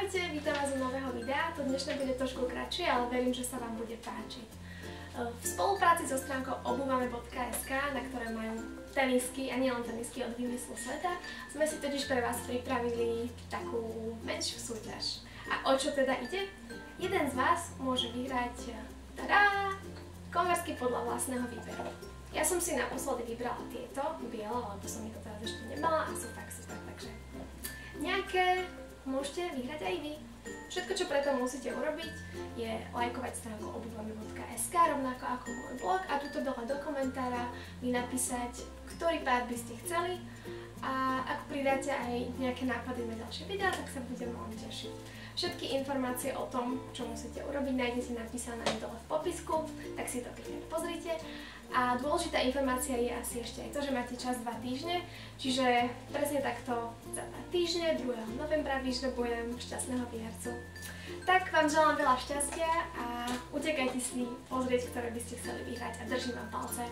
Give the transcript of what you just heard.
Ahojte, vítam vás z nového videa. To dnešné bude trošku kratšie, ale verím, že sa vám bude páčiť. V spolupráci so stránkou obuvame.sk, na ktoré majú tenisky a nielen tenisky od vymyslu sveta, sme si totiž pre vás pripravili takú menšiu súťaž. A o čo teda ide? Jeden z vás môže vyhrať konverzky podľa vlastného výberu. Ja som si naposledy vybrala tieto biele, lebo som ich teraz ešte nemala a sú tak super, takže nejaké môžete vyhrať aj vy. Všetko, čo preto musíte urobiť, je lajkovať stránku obuvame.sk, rovnako ako môj blog, a tuto dole do komentára mi napísať, ktorý pár by ste chceli, a ak pridáte aj nejaké nápady na ďalšie videá, tak sa budem veľmi tešiť. Všetky informácie o tom, čo musíte urobiť, nájdete napísané aj dole v popisku, tak si to klikne pozrite. A dôležitá informácia je asi ešte aj to, že máte čas 2 týždne, čiže presne takto za 2 týždne, 2. novembra vyžrebujem šťastného výhercu. Tak vám želám veľa šťastia a utekajte si pozrieť, ktoré by ste chceli vyhrať, a držím vám palce.